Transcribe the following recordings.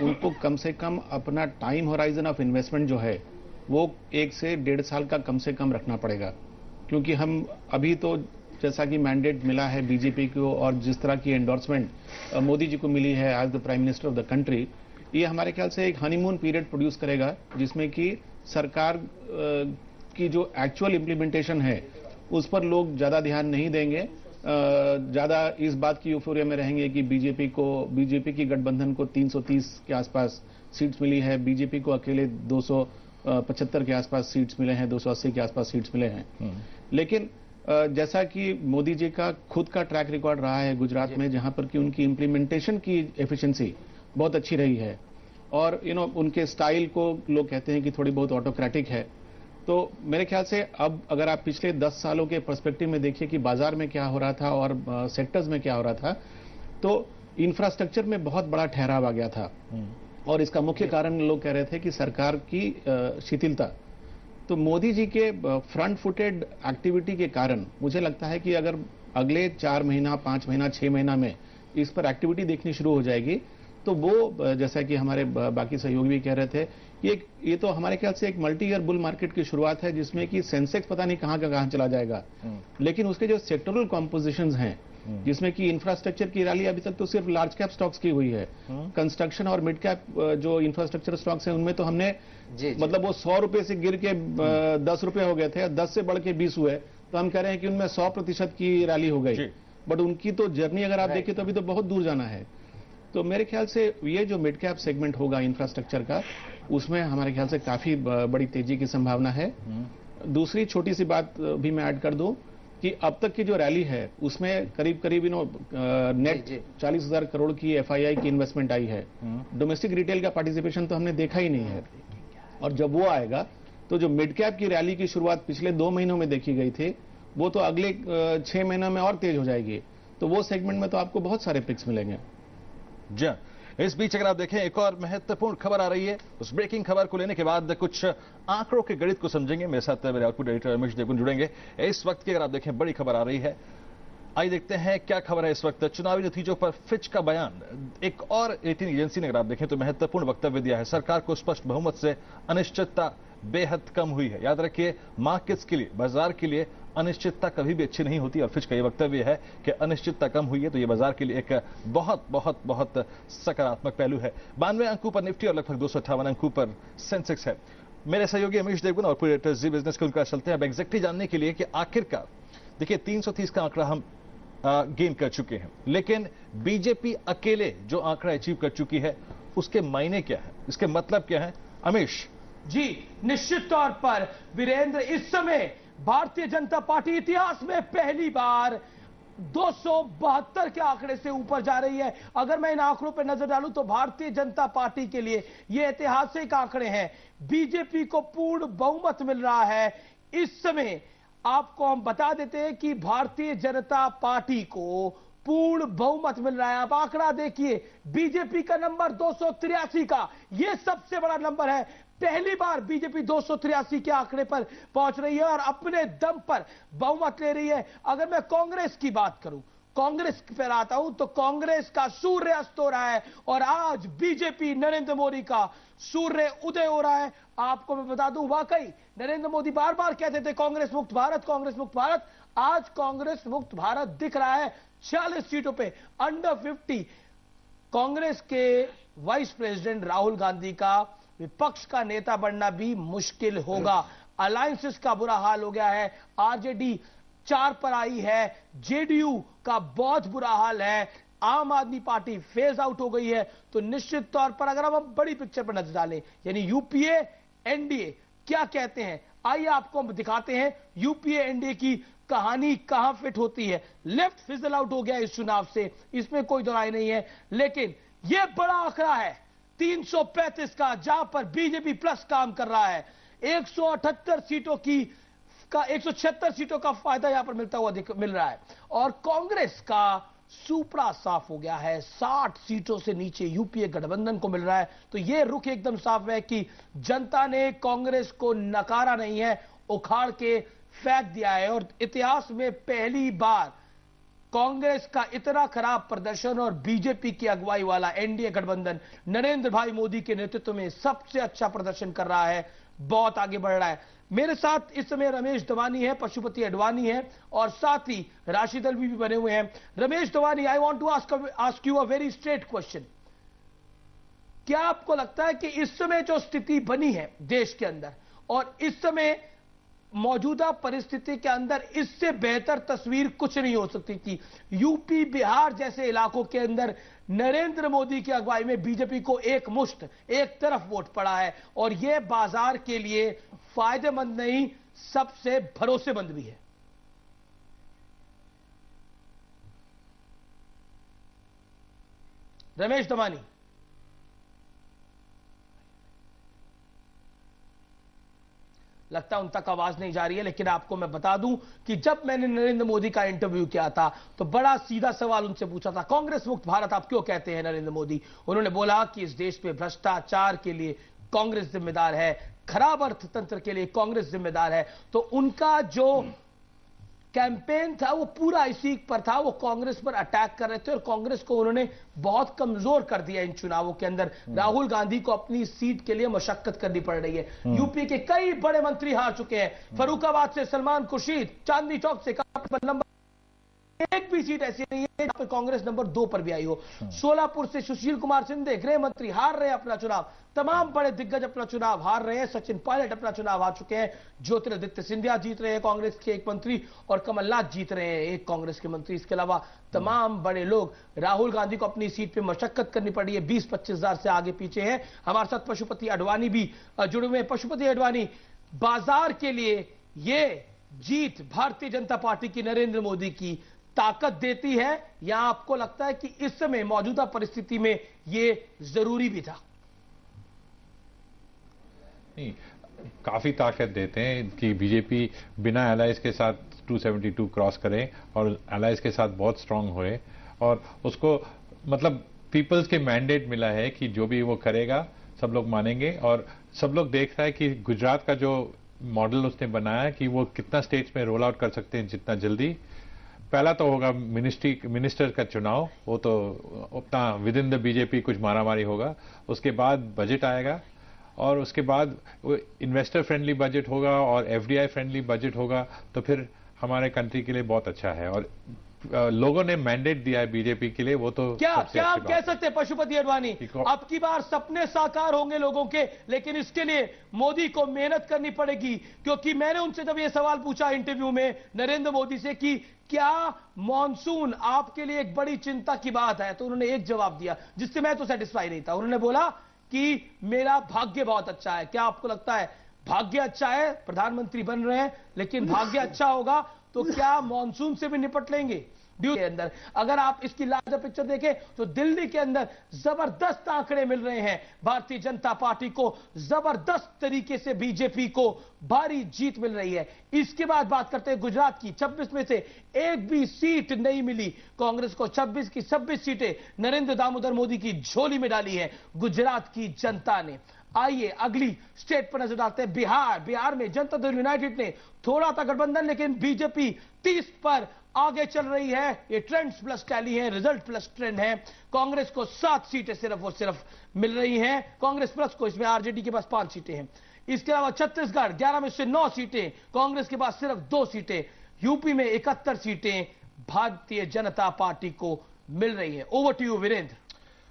उनको कम से कम अपना टाइम होराइजन ऑफ इन्वेस्टमेंट जो है वो 1 से 1.5 साल का कम से कम रखना पड़ेगा, क्योंकि हम अभी तो जैसा कि मैंडेट मिला है बीजेपी को और जिस तरह की एंडोर्समेंट मोदी जी को मिली है as the prime minister of the country, ये हमारे ख्याल से एक हनीमून पीरियड प्रोड्यूस करेगा जिसमें कि सरकार की जो एक्चुअल इम्प्लीमेंटेशन है उस पर लोग ज्यादा ध्यान नहीं देंगे, ज्यादा इस बात की यूफोरिया में रहेंगे कि बीजेपी की गठबंधन को 330 के आसपास सीट्स मिली है, बीजेपी को अकेले 275 के आसपास सीट्स मिले हैं, 280 के आसपास सीट्स मिले हैं। लेकिन जैसा कि मोदी जी का खुद का ट्रैक रिकॉर्ड रहा है गुजरात में, जहां पर कि उनकी इम्प्लीमेंटेशन की एफिशिएंसी बहुत अच्छी रही है और उनके स्टाइल को लोग कहते हैं कि थोड़ी बहुत ऑटोक्रेटिक है। तो मेरे ख्याल से अब अगर आप पिछले 10 सालों के पर्सपेक्टिव में देखिए कि बाजार में क्या हो रहा था और सेक्टर्स में क्या हो रहा था, तो इंफ्रास्ट्रक्चर में बहुत बड़ा ठहराव आ गया था और इसका मुख्य कारण लोग कह रहे थे कि सरकार की शिथिलता। तो मोदी जी के फ्रंट फुटेड एक्टिविटी के कारण मुझे लगता है कि अगर अगले 4 महीना, 5 महीना, 6 महीना में इस पर एक्टिविटी देखनी शुरू हो जाएगी तो वो जैसा कि हमारे बाकी सहयोगी भी कह रहे थे, ये तो हमारे ख्याल से एक मल्टी ईयर बुल मार्केट की शुरुआत है जिसमें कि सेंसेक्स पता नहीं कहां का कहां चला जाएगा, लेकिन उसके जो सेक्टरल कॉम्पोजिशंस हैं जिसमें कि इंफ्रास्ट्रक्चर की रैली अभी तक तो सिर्फ लार्ज कैप स्टॉक्स की हुई है, कंस्ट्रक्शन और मिड कैप जो इंफ्रास्ट्रक्चर स्टॉक्स हैं उनमें तो हमने मतलब वो 100 रुपए से गिर के 10 रुपए हो गए थे, 10 से बढ़ के 20 हुए, तो हम कह रहे हैं कि उनमें 100% की रैली हो गई, बट उनकी तो जर्नी अगर आप देखें तो अभी तो बहुत दूर जाना है। तो मेरे ख्याल से ये जो मिड कैप सेगमेंट होगा इंफ्रास्ट्रक्चर का, उसमें हमारे ख्याल से काफी बड़ी तेजी की संभावना है। दूसरी छोटी सी बात भी मैं ऐड कर दूं कि अब तक की जो रैली है उसमें करीब करीब नेट 40,000 करोड़ की एफआईआई की इन्वेस्टमेंट आई है। डोमेस्टिक रिटेल का पार्टिसिपेशन तो हमने देखा ही नहीं है, और जब वो आएगा तो जो मिड कैप की रैली की शुरुआत पिछले 2 महीनों में देखी गई थी वो तो अगले 6 महीनों में और तेज हो जाएगी, तो वो सेगमेंट में तो आपको बहुत सारे पिक्स मिलेंगे। जी, इस बीच अगर आप देखें एक और महत्वपूर्ण खबर आ रही है, उस ब्रेकिंग खबर को लेने के बाद कुछ आंकड़ों के गणित को समझेंगे। मेरे साथ मेरे आउटपुट एडिटर रमेश देवगुन जुड़ेंगे। इस वक्त की अगर आप देखें बड़ी खबर आ रही है, आइए देखते हैं क्या खबर है इस वक्त। चुनावी नतीजों पर फिच का बयान, एक और रेटिंग एजेंसी ने अगर आप देखें तो महत्वपूर्ण वक्तव्य दिया है। सरकार को स्पष्ट बहुमत से अनिश्चितता बेहद कम हुई है। याद रखिए, मार्केट्स के लिए, बाजार के लिए अनिश्चितता कभी भी अच्छी नहीं होती और फिच का यह वक्तव्य है कि अनिश्चितता कम हुई है, तो यह बाजार के लिए एक बहुत बहुत बहुत सकारात्मक पहलू है। 92 अंकों पर निफ्टी और लगभग 258 अंकों पर सेंसेक्स है। मेरे सहयोगी अमीश देवगुन और पूरे जी बिजनेस के उनका चलते हैं अब एग्जैक्टली जानने के लिए कि आखिरकार देखिए 330 का आंकड़ा हम गेन कर चुके हैं, लेकिन बीजेपी अकेले जो आंकड़ा अचीव कर चुकी है उसके मायने क्या है, इसके मतलब क्या है? अमीश जी, निश्चित तौर पर वीरेंद्र, इस समय भारतीय जनता पार्टी इतिहास में पहली बार 272 के आंकड़े से ऊपर जा रही है। अगर मैं इन आंकड़ों पर नजर डालूं तो भारतीय जनता पार्टी के लिए ये ऐतिहासिक आंकड़े हैं। बीजेपी को पूर्ण बहुमत मिल रहा है। इस समय आपको हम बता देते हैं कि भारतीय जनता पार्टी को पूर्ण बहुमत मिल रहा है। आप आंकड़ा देखिए, बीजेपी का नंबर 283 का, यह सबसे बड़ा नंबर है। पहली बार बीजेपी 283 के आंकड़े पर पहुंच रही है और अपने दम पर बहुमत ले रही है। अगर मैं कांग्रेस की बात करूं, कांग्रेस पर आता हूं, तो कांग्रेस का सूर्य अस्त हो रहा है और आज बीजेपी नरेंद्र मोदी का सूर्य उदय हो रहा है। आपको मैं बता दूं, वाकई नरेंद्र मोदी बार बार कहते थे कांग्रेस मुक्त भारत, कांग्रेस मुक्त भारत। आज कांग्रेस मुक्त भारत दिख रहा है 46 सीटों पे, अंडर 50। कांग्रेस के वाइस प्रेसिडेंट राहुल गांधी का विपक्ष का नेता बनना भी मुश्किल होगा। अलायंसेस का बुरा हाल हो गया है, आरजेडी 4 पर आई है, जेडीयू का बहुत बुरा हाल है, आम आदमी पार्टी फेज आउट हो गई है। तो निश्चित तौर पर अगर हम बड़ी पिक्चर पर नजर डालें, यानी यूपीए एनडीए क्या कहते हैं, आइए आपको हम दिखाते हैं यूपीए एनडीए की कहानी कहां फिट होती है। लेफ्ट फिजल आउट हो गया इस चुनाव से, इसमें कोई दोहराई नहीं है, लेकिन यह बड़ा आंकड़ा है 335 का, जहां पर बीजेपी प्लस काम कर रहा है। 178 सीटों की का 176 सीटों का फायदा यहां पर मिलता हुआ मिल रहा है और कांग्रेस का सुपड़ा साफ हो गया है, 60 सीटों से नीचे यूपीए गठबंधन को मिल रहा है। तो यह रुख एकदम साफ है कि जनता ने कांग्रेस को नकारा नहीं है, उखाड़ के फेंक दिया है। और इतिहास में पहली बार कांग्रेस का इतना खराब प्रदर्शन और बीजेपी की अगुवाई वाला एनडीए गठबंधन नरेंद्र भाई मोदी के नेतृत्व में सबसे अच्छा प्रदर्शन कर रहा है, बहुत आगे बढ़ रहा है। मेरे साथ इस समय रमेश दवानी है, पशुपति अडवाणी है और साथ ही राशिद अल्वी भी बने हुए हैं। Ramesh Damani, I want to ask you a very straight question. क्या आपको लगता है कि इस समय जो स्थिति बनी है देश के अंदर और इस समय मौजूदा परिस्थिति के अंदर इससे बेहतर तस्वीर कुछ नहीं हो सकती थी? यूपी बिहार जैसे इलाकों के अंदर नरेंद्र मोदी की अगुवाई में बीजेपी को एक मुश्त एक तरफ वोट पड़ा है और यह बाजार के लिए फायदेमंद नहीं, सबसे भरोसेमंद भी है। रमेश दवानी, लगता है उन तक आवाज नहीं जा रही है, लेकिन आपको मैं बता दूं कि जब मैंने नरेंद्र मोदी का इंटरव्यू किया था तो बड़ा सीधा सवाल उनसे पूछा था, कांग्रेस मुक्त भारत आप क्यों कहते हैं नरेंद्र मोदी? उन्होंने बोला कि इस देश में भ्रष्टाचार के लिए कांग्रेस जिम्मेदार है, खराब अर्थतंत्र के लिए कांग्रेस जिम्मेदार है। तो उनका जो कैंपेन था वो पूरा इसी पर था, वो कांग्रेस पर अटैक कर रहे थे और कांग्रेस को उन्होंने बहुत कमजोर कर दिया इन चुनावों के अंदर। राहुल गांधी को अपनी सीट के लिए मशक्कत करनी पड़ रही है। यूपी के कई बड़े मंत्री हार चुके हैं, फर्रुखाबाद से सलमान खुर्शीद, चांदनी चौक से नंबर एक भी सीट ऐसी नहीं है जहां पर कांग्रेस नंबर 2 पर भी आई हो। सोलापुर से सुशील कुमार शिंदे गृह मंत्री हार रहे हैं अपना चुनाव, तमाम बड़े दिग्गज अपना चुनाव हार रहे हैं। सचिन पायलट अपना चुनाव हार चुके हैं, ज्योतिरादित्य सिंधिया जीत रहे हैं कांग्रेस के एक मंत्री और कमलनाथ जीत रहे हैं एक कांग्रेस के मंत्री। इसके अलावा तमाम बड़े लोग, राहुल गांधी को अपनी सीट पे मशक्कत करनी पड़ी है, 20-25 हजार से आगे पीछे हैं। हमारे साथ पशुपति अडवाणी भी जुड़े हुए हैं। पशुपति अडवाणी, बाजार के लिए ये जीत भारतीय जनता पार्टी की नरेंद्र मोदी की ताकत देती है या आपको लगता है कि इस समय मौजूदा परिस्थिति में यह जरूरी भी था? नहीं, काफी ताकत देते हैं कि बीजेपी बिना एलाइज के साथ 272 क्रॉस करे और एलाइज के साथ बहुत स्ट्रांग होए और उसको मतलब पीपल्स के मैंडेट मिला है कि जो भी वो करेगा सब लोग मानेंगे। और सब लोग देख रहा है कि गुजरात का जो मॉडल उसने बनाया कि वो कितना स्टेट्स में रोल आउट कर सकते हैं जितना जल्दी। पहला तो होगा मिनिस्टर का चुनाव, वो तो अपना विद इन द बीजेपी कुछ मारामारी होगा। उसके बाद बजट आएगा और उसके बाद इन्वेस्टर फ्रेंडली बजट होगा और एफडीआई फ्रेंडली बजट होगा, तो फिर हमारे कंट्री के लिए बहुत अच्छा है। और लोगों ने मैंडेट दिया है बीजेपी के लिए, वो तो क्या आप कह सकते हैं पशुपति अडवाणी, अब की बार सपने साकार होंगे लोगों के, लेकिन इसके लिए मोदी को मेहनत करनी पड़ेगी? क्योंकि मैंने उनसे जब ये सवाल पूछा इंटरव्यू में नरेंद्र मोदी से कि क्या मॉनसून आपके लिए एक बड़ी चिंता की बात है, तो उन्होंने एक जवाब दिया जिससे मैं तो सेटिस्फाई नहीं था। उन्होंने बोला कि मेरा भाग्य बहुत अच्छा है। क्या आपको लगता है भाग्य अच्छा है? प्रधानमंत्री बन रहे हैं, लेकिन भाग्य अच्छा होगा तो क्या मॉनसून से भी निपट लेंगे? के अंदर अगर आप इसकी लार्जर पिक्चर देखें तो दिल्ली के अंदर जबरदस्त आंकड़े मिल रहे हैं भारतीय जनता पार्टी को, जबरदस्त तरीके से बीजेपी को भारी जीत मिल रही है। इसके बाद बात करते हैं गुजरात की। 26 में से एक भी सीट नहीं मिली कांग्रेस को, 26 की 26 सीटें नरेंद्र दामोदर मोदी की झोली में डाली है गुजरात की जनता ने। आइए अगली स्टेट पर नजर डालते हैं, बिहार। बिहार में जनता दल यूनाइटेड ने थोड़ा था गठबंधन, लेकिन बीजेपी 30 पर आगे चल रही है। ये ट्रेंड्स प्लस टैली है, रिजल्ट प्लस ट्रेंड है। कांग्रेस को 7 सीटें सिर्फ और सिर्फ मिल रही हैं, कांग्रेस प्लस को। इसमें आरजेडी के पास 5 सीटें हैं। इसके अलावा छत्तीसगढ़ 11 में से 9 सीटें, कांग्रेस के पास सिर्फ 2 सीटें। यूपी में 71 सीटें भारतीय जनता पार्टी को मिल रही है। Over to you Virendra.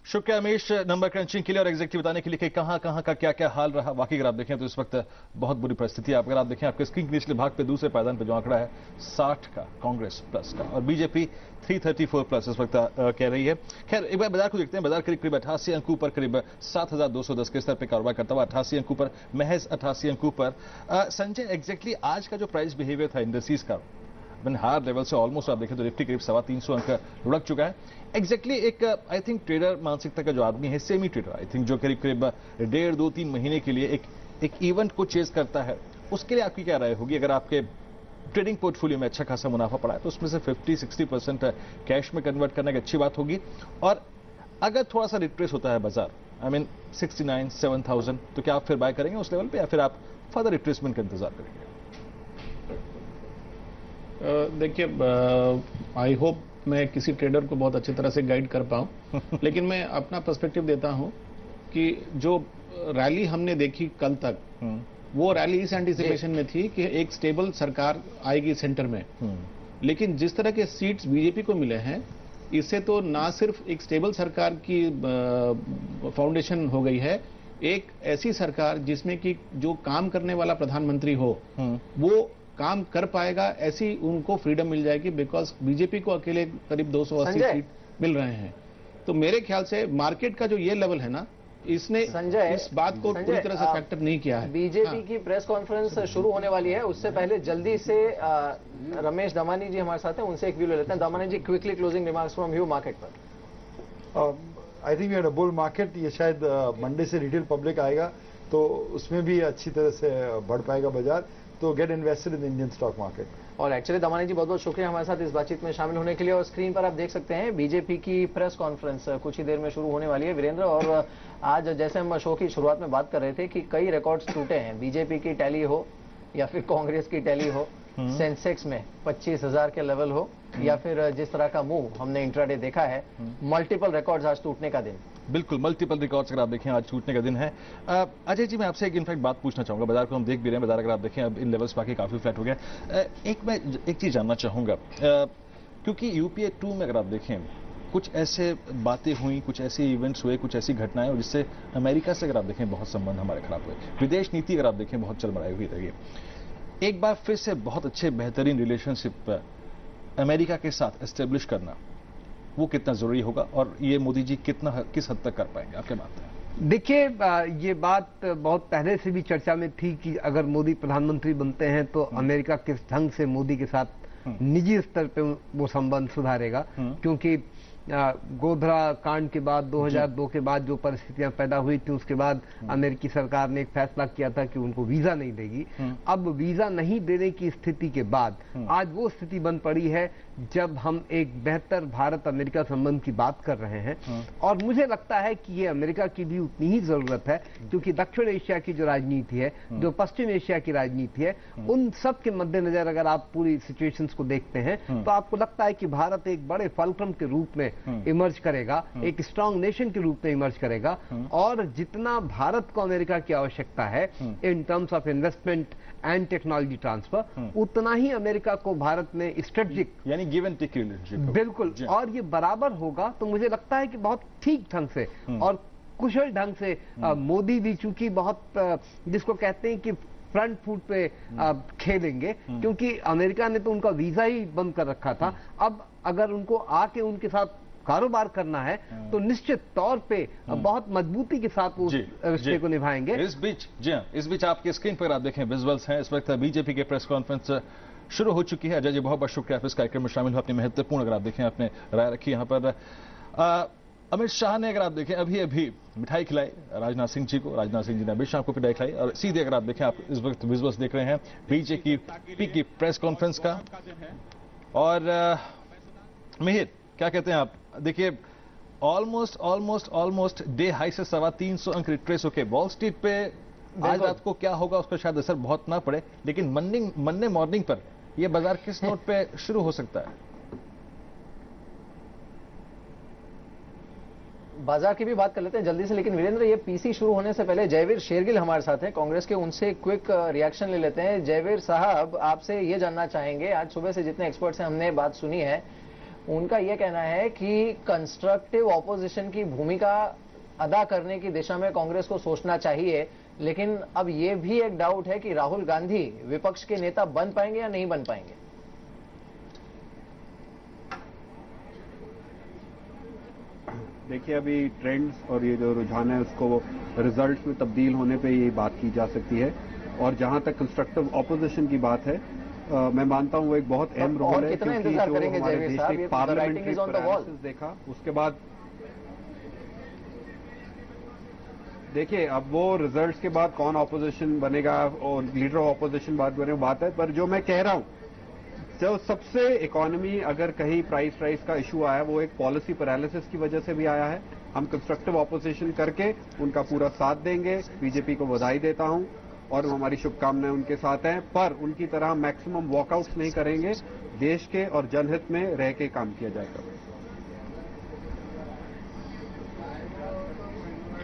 शुक्रिया रमेश, नंबर क्रंचिंग के लिए और एग्जैक्टली बताने के लिए कि कहां कहां का क्या क्या हाल रहा। वाकई अगर आप देखें तो इस वक्त बहुत बुरी परिस्थिति है। अगर आप देखें आपके स्क्रीन के निचले भाग पे दूसरे पायदान पे जो आंकड़ा है 60 का कांग्रेस प्लस का और बीजेपी 334 प्लस इस वक्त कह रही है। खैर एक बार बाजार को देखते हैं। बाजार करीब 88 अंकों पर, करीब 7210 के स्तर पर कारोबार करता हुआ 88 अंकों पर, महज 88 अंकों पर। संजय, एग्जैक्टली आज का जो प्राइस बिहेवियर था इंडस्ट्रीज का हार लेवल से ऑलमोस्ट आप देखें तो निफ्टी करीब 325 अंक लुढ़क चुका है। एग्जैक्टली एक आई थिंक ट्रेडर मानसिकता का जो आदमी है, सेमी ट्रेडर आई थिंक, जो करीब 1.5-2-3 महीने के लिए एक इवेंट को चेज करता है, उसके लिए आपकी क्या राय होगी? अगर आपके ट्रेडिंग पोर्टफोलियो में अच्छा खासा मुनाफा पड़ा है तो उसमें से 50-60% कैश में कन्वर्ट करना एक अच्छी बात होगी। और अगर थोड़ा सा रिट्रेस होता है बाजार, आई मीन 69-7000, तो क्या आप फिर बाय करेंगे उस लेवल पे या फिर आप फर्दर रिट्रेसमेंट का इंतजार करेंगे? देखिए, आई होप मैं किसी ट्रेडर को बहुत अच्छी तरह से गाइड कर पाऊं लेकिन मैं अपना पर्सपेक्टिव देता हूं कि जो रैली हमने देखी कल तक वो रैली इस एंटिसिपेशन में थी कि एक स्टेबल सरकार आएगी सेंटर में, लेकिन जिस तरह के सीट्स बीजेपी को मिले हैं इससे तो ना सिर्फ एक स्टेबल सरकार की फाउंडेशन हो गई है, एक ऐसी सरकार जिसमें कि जो काम करने वाला प्रधानमंत्री हो वो काम कर पाएगा, ऐसी उनको फ्रीडम मिल जाएगी, बिकॉज बीजेपी को अकेले करीब 280 सीट मिल रहे हैं। तो मेरे ख्याल से मार्केट का जो ये लेवल है ना, इसने इस बात को पूरी तरह से फैक्टर नहीं किया है। बीजेपी की प्रेस कॉन्फ्रेंस शुरू होने वाली है, उससे पहले जल्दी से रमेश दमानी जी हमारे साथ हैं, उनसे एक व्यू ले लेते हैं। Damani ji, quickly closing remarks from you market पर। I think we had a bull market. ये शायद मंडे से रिटेल पब्लिक आएगा तो उसमें भी अच्छी तरह से बढ़ पाएगा बाजार, तो get invested in Indian stock market. और एक्चुअली दमानी जी बहुत बहुत शुक्रिया हमारे साथ इस बातचीत में शामिल होने के लिए। और स्क्रीन पर आप देख सकते हैं बीजेपी की प्रेस कॉन्फ्रेंस कुछ ही देर में शुरू होने वाली है वीरेंद्र। और आज जैसे हम शो की शुरुआत में बात कर रहे थे कि कई रिकॉर्ड्स टूटे हैं, बीजेपी की टैली हो या फिर कांग्रेस की टैली हो, सेंसेक्स में 25,000 के लेवल हो या फिर जिस तरह का मूव हमने इंट्राडे देखा है, मल्टीपल रिकॉर्ड्स आज टूटने का दिन। बिल्कुल, मल्टीपल रिकॉर्ड्स अगर आप देखें आज टूटने का दिन है। अजय जी, मैं आपसे एक इनफैक्ट बात पूछना चाहूंगा, बाजार को हम देख भी रहे हैं, बाजार अगर आप देखें अब इन लेवल्स पर आके काफी फ्लैट हो गया। मैं एक चीज जानना चाहूंगा, क्योंकि यूपीए 2 में अगर आप देखें कुछ ऐसे बातें हुई, कुछ ऐसे इवेंट्स हुए, कुछ ऐसी घटनाएं हुई जिससे अमेरिका से अगर आप देखें बहुत संबंध हमारे खराब हुए, विदेश नीति अगर आप देखें बहुत चरमराई हुई रही। एक बार फिर से बहुत अच्छे बेहतरीन रिलेशनशिप अमेरिका के साथ एस्टेब्लिश करना वो कितना जरूरी होगा और ये मोदी जी किस हद तक कर पाएंगे, आपके बात है? देखिए, ये बात बहुत पहले से भी चर्चा में थी कि अगर मोदी प्रधानमंत्री बनते हैं तो अमेरिका किस ढंग से मोदी के साथ निजी स्तर पे वो संबंध सुधारेगा, क्योंकि गोधरा कांड के बाद 2002 के बाद जो परिस्थितियां पैदा हुई थी, उसके बाद अमेरिकी सरकार ने एक फैसला किया था कि उनको वीजा नहीं देगी। अब वीजा नहीं देने की स्थिति के बाद आज वो स्थिति बन पड़ी है जब हम एक बेहतर भारत अमेरिका संबंध की बात कर रहे हैं। और मुझे लगता है कि ये अमेरिका की भी उतनी ही जरूरत है, क्योंकि दक्षिण एशिया की जो राजनीति है, जो पश्चिम एशिया की राजनीति है, उन सब के मद्देनजर अगर आप पूरी सिचुएशंस को देखते हैं तो आपको लगता है कि भारत एक बड़े फलक्रम के रूप में इमर्ज करेगा, एक स्ट्रांग नेशन के रूप में इमर्ज करेगा। और जितना भारत को अमेरिका की आवश्यकता है in terms of investment and technology transfer, उतना ही अमेरिका को भारत में स्ट्रेटेजिक, यानी गिव एंड टेक रिलेशनशिप, बिल्कुल, और ये बराबर होगा। तो मुझे लगता है कि बहुत ठीक ढंग से और कुशल ढंग से मोदी भी, चूंकि बहुत जिसको कहते हैं कि फ्रंट फुट पे खेलेंगे, क्योंकि अमेरिका ने तो उनका वीजा ही बंद कर रखा था। अब अगर उनको आके उनके साथ कारोबार करना है तो निश्चित तौर पे बहुत मजबूती के साथ वो रिश्ते को निभाएंगे। इस बीच आपके स्क्रीन पर आप देखें विजुअल्स हैं, इस वक्त बीजेपी के प्रेस कॉन्फ्रेंस शुरू हो चुकी है। अजय जी, बहुत बहुत शुक्रिया आप इस कार्यक्रम में शामिल हो, अपनी महत्वपूर्ण अगर आप देखें आपने राय रखी यहाँ पर। अमित शाह ने अगर आप देखें अभी मिठाई खिलाई राजनाथ सिंह जी को, राजनाथ सिंह जी ने अमित शाह को मिठाई खिलाई। और सीधे अगर आप देखें, आप इस वक्त विजुअल्स देख रहे हैं बीजेपी की प्रेस कॉन्फ्रेंस का। और मिहिर, क्या कहते हैं आप? देखिए, ऑलमोस्ट डे हाई से 350 अंक रिट्रेस होके वॉल स्ट्रीट पे आज रात को क्या होगा उस पर शायद असर बहुत ना पड़े, लेकिन मंडे मॉर्निंग पर यह बाजार किस नोट पे शुरू हो सकता है? बाजार की भी बात कर लेते हैं जल्दी से, लेकिन वीरेंद्र, ये पीसी शुरू होने से पहले जयवीर शेरगिल हमारे साथ हैं कांग्रेस के, उनसे क्विक रिएक्शन ले लेते हैं। जयवीर साहब, आपसे ये जानना चाहेंगे, आज सुबह से जितने एक्सपर्ट्स हैं हमने बात सुनी है, उनका यह कहना है कि कंस्ट्रक्टिव ऑपोजिशन की भूमिका अदा करने की दिशा में कांग्रेस को सोचना चाहिए, लेकिन अब यह भी एक डाउट है कि राहुल गांधी विपक्ष के नेता बन पाएंगे या नहीं बन पाएंगे। देखिए, अभी ट्रेंड्स और ये जो रुझान है उसको रिजल्ट्स में तब्दील होने पे ये बात की जा सकती है। और जहां तक कंस्ट्रक्टिव ऑपोजिशन की बात है, मैं मानता हूं वो एक बहुत अहम रोल है, क्योंकि जो हमारे देश के पार्लियामेंट्री पैरालिसिस देखा उसके बाद देखिए अब वो रिजल्ट्स के बाद कौन ऑपोजिशन बनेगा और लीडर ऑफ ऑपोजिशन बात है। पर जो मैं कह रहा हूं, जो सबसे इकोनॉमी अगर कहीं प्राइस राइज का इशू आया वो एक पॉलिसी पैरालिसिस की वजह से भी आया है। हम कंस्ट्रक्टिव ऑपोजिशन करके उनका पूरा साथ देंगे, बीजेपी को बधाई देता हूं और हमारी शुभकामनाएं उनके साथ हैं, पर उनकी तरह मैक्सिमम वॉकआउट्स नहीं करेंगे। देश के और जनहित में रह के काम किया जाएगा।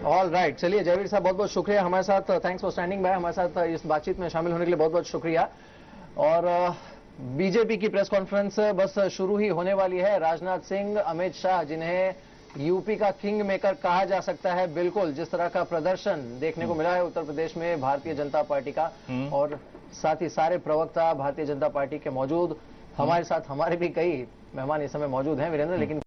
ऑल राइट, चलिए जयवीर साहब बहुत बहुत शुक्रिया हमारे साथ, थैंक्स फॉर स्टैंडिंग बाय, हमारे साथ इस बातचीत में शामिल होने के लिए बहुत बहुत शुक्रिया। और बीजेपी की प्रेस कॉन्फ्रेंस बस शुरू ही होने वाली है। राजनाथ सिंह, अमित शाह, जिन्हें यूपी का किंग मेकर कहा जा सकता है, बिल्कुल जिस तरह का प्रदर्शन देखने को मिला है उत्तर प्रदेश में भारतीय जनता पार्टी का, और साथ ही सारे प्रवक्ता भारतीय जनता पार्टी के मौजूद, हमारे साथ हमारे भी कई मेहमान इस समय मौजूद हैं वीरेंद्र, लेकिन